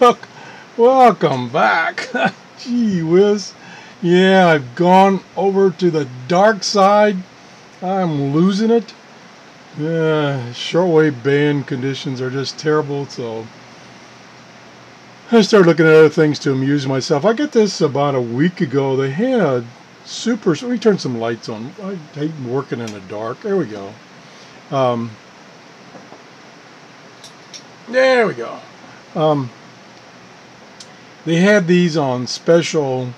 Wel- Welcome back. Gee whiz. Yeah, I've gone over to the dark side. I'm losing it. Shortwave band conditions are just terrible, so I started looking at other things to amuse myself. I got this about a week ago. They had super. Let me turn some lights on. I hate working in the dark. There we go. Um, there we go. Um, They had these on special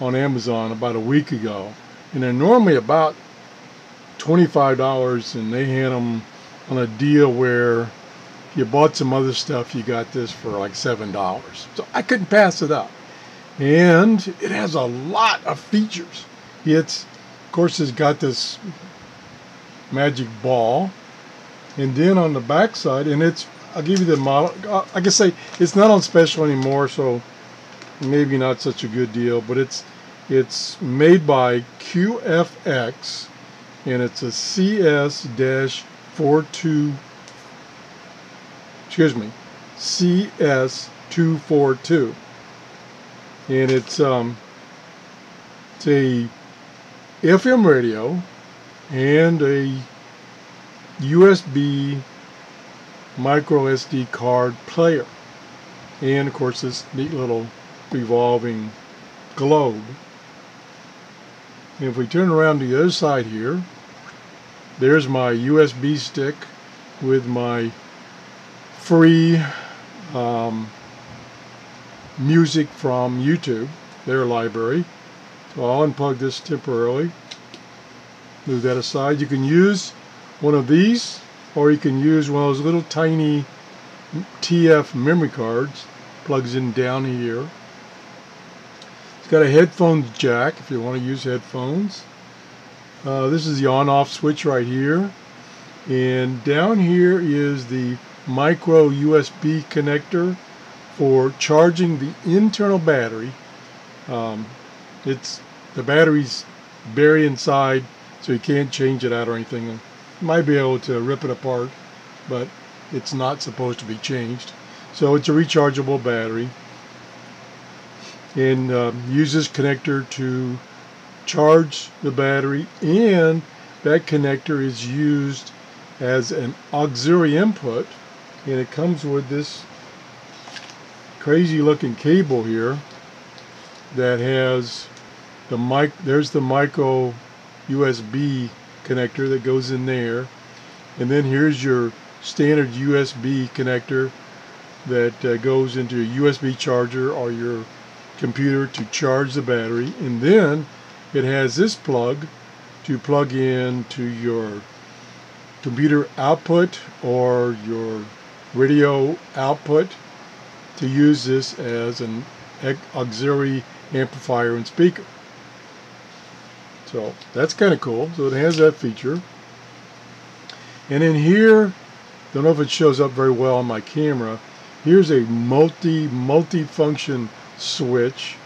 on Amazon about a week ago, and they're normally about $25, and they had them on a deal where if you bought some other stuff, you got this for like $7. So I couldn't pass it up. And it has a lot of features. Of course, it's got this magic ball, and then on the back side, and I'll give you the model. Like I say, it's not on special anymore, so maybe not such a good deal, but it's made by QFX, and it's a CS-42, CS242, and it's a FM radio and a USB micro SD card player, and of course this neat little revolving globe. And if we turn around to the other side here, there's my USB stick with my free music from YouTube, their library. So I'll unplug this temporarily, move that aside. You can use one of these, or you can use one of those little tiny TF memory cards. Plugs in down here. Got a headphones jack if you want to use headphones. This is the on-off switch right here, and down here is the micro USB connector for charging the internal battery. The battery's buried inside, so you can't change it out or anything. You might be able to rip it apart, but it's not supposed to be changed. So it's a rechargeable battery, and use this connector to charge the battery, and that connector is used as an auxiliary input, and it comes with this crazy looking cable here that has there's the micro USB connector that goes in there, and then here's your standard USB connector that goes into a USB charger or your computer to charge the battery, and then it has this plug to plug in to your computer output or your radio output to use this as an auxiliary amplifier and speaker. So that's kind of cool. So it has that feature. And in here, don't know if it shows up very well on my camera, here's a multi-function switch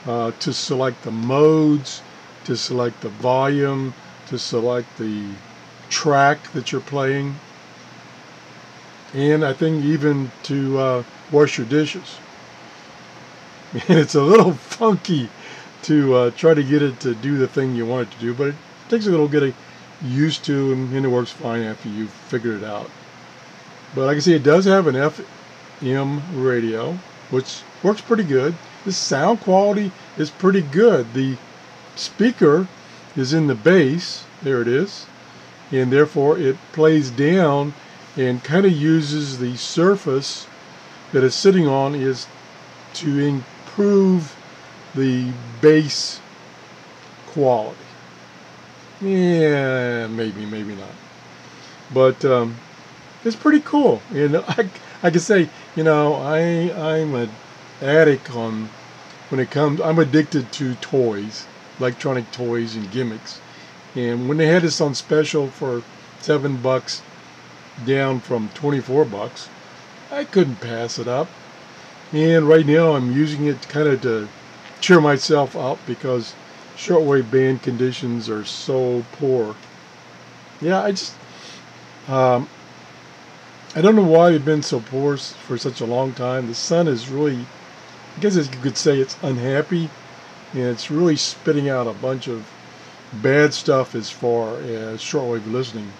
to select the modes, to select the volume, to select the track that you're playing, and I think even to wash your dishes. And it's a little funky to try to get it to do the thing you want it to do, but it takes a little getting used to, and it works fine after you've figured it out. But like I say, it does have an FM radio, which works pretty good. The sound quality is pretty good. The speaker is in the bass, there it is, and therefore it plays down and kind of uses the surface that it's sitting on is to improve the bass quality. Yeah, maybe not, but it's pretty cool. And I can say, I'm an addict on when it comes. I'm addicted to toys, electronic toys and gimmicks. And when they had this on special for $7, down from $24, I couldn't pass it up. And right now I'm using it kind of to cheer myself up because shortwave band conditions are so poor. Yeah, I don't know why it's been so poor for such a long time. The sun is really, I guess you could say it's unhappy, and it's really spitting out a bunch of bad stuff as far as shortwave listening.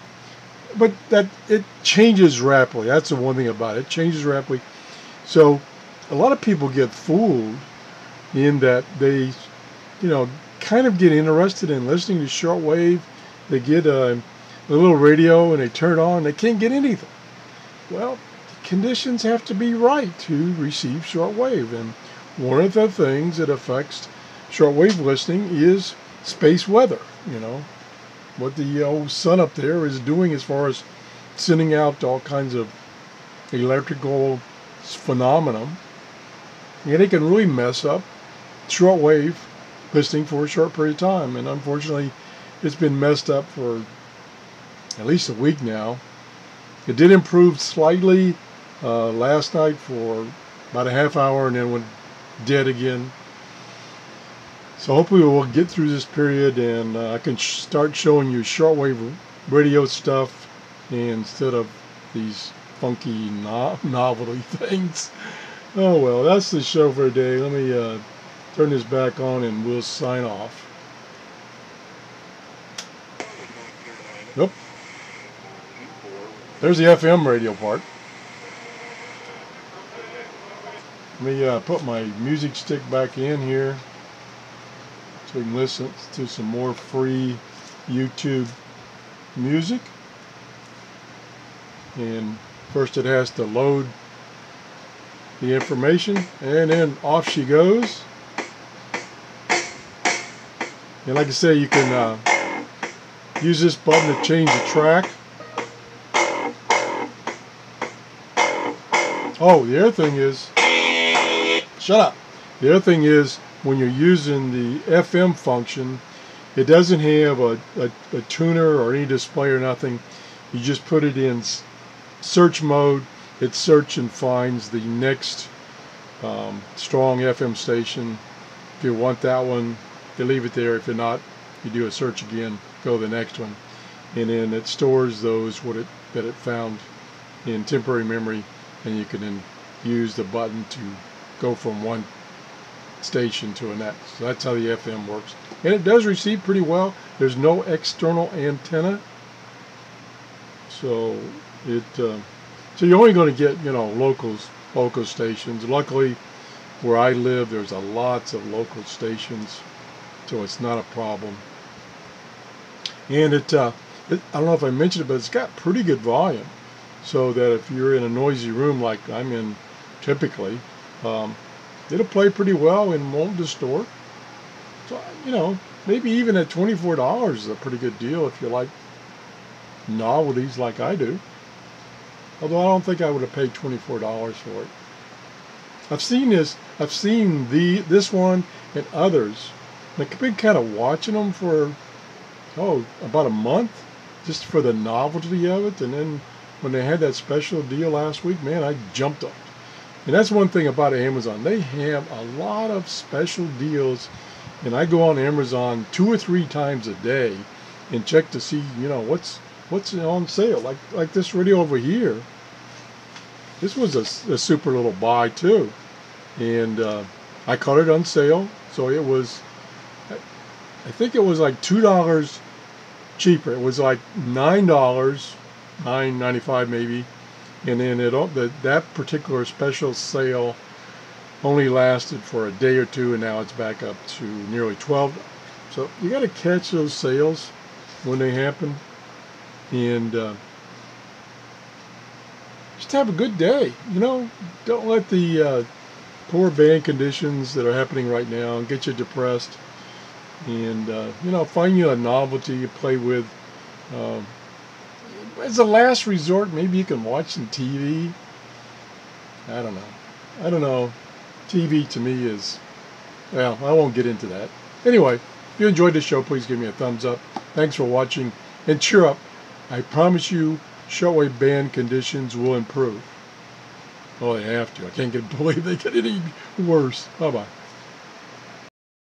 But that it changes rapidly. That's the one thing about it. It changes rapidly. So a lot of people get fooled in that they, kind of get interested in listening to shortwave. They get a little radio and they turn it on. They can't get anything. Well, conditions have to be right to receive shortwave, and one of the things that affects shortwave listening is space weather. What the old sun up there is doing as far as sending out all kinds of electrical phenomena, and it can really mess up shortwave listening for a short period of time. And unfortunately, it's been messed up for at least a week now. It did improve slightly last night for about a half hour, and then went dead again. So hopefully we'll get through this period, and I can start showing you shortwave radio stuff instead of these funky novelty things. Oh well, that's the show for today. Let me turn this back on and we'll sign off. Nope. There's the FM radio part. Let me put my music stick back in here so we can listen to some more free YouTube music. And first it has to load the information, and then off she goes. And like I say, you can use this button to change the track. Oh, the other thing is, shut up. The other thing is, when you're using the FM function, it doesn't have a tuner or any display or nothing. You just put it in search mode. It searches and finds the next strong FM station. If you want that one, you leave it there. If you're not, you do a search again, go to the next one, and then it stores those that it found in temporary memory, and you can then use the button to go from one station to a next. So that's how the FM works, and it does receive pretty well. There's no external antenna, so it so you're only going to get local stations. Luckily, where I live, there's lots of local stations, so it's not a problem. And I don't know if I mentioned it, but it's got pretty good volume, so that if you're in a noisy room like I'm in typically, it'll play pretty well and won't distort. So, maybe even at $24 is a pretty good deal if you like novelties like I do. Although I don't think I would have paid $24 for it. I've seen this one and others. I've been kind of watching them for about a month, just for the novelty of it. And then when they had that special deal last week, man, I jumped up. And that's one thing about Amazon. They have a lot of special deals, and I go on Amazon 2 or 3 times a day and check to see, what's on sale. Like this radio over here. This was a super little buy too, and I caught it on sale. So it was, I think it was like $2 cheaper. It was like $9, $9.95 maybe. And then that particular special sale only lasted for a day or two, and now it's back up to nearly $12. So you got to catch those sales when they happen, and just have a good day. Don't let the poor band conditions that are happening right now get you depressed. And find you a novelty to play with. As a last resort, maybe you can watch some TV. I don't know. TV to me is, well, I won't get into that. Anyway, if you enjoyed this show, please give me a thumbs up. Thanks for watching, and cheer up. I promise you, shortwave band conditions will improve. Oh, they have to. I can't believe they get any worse. Bye-bye.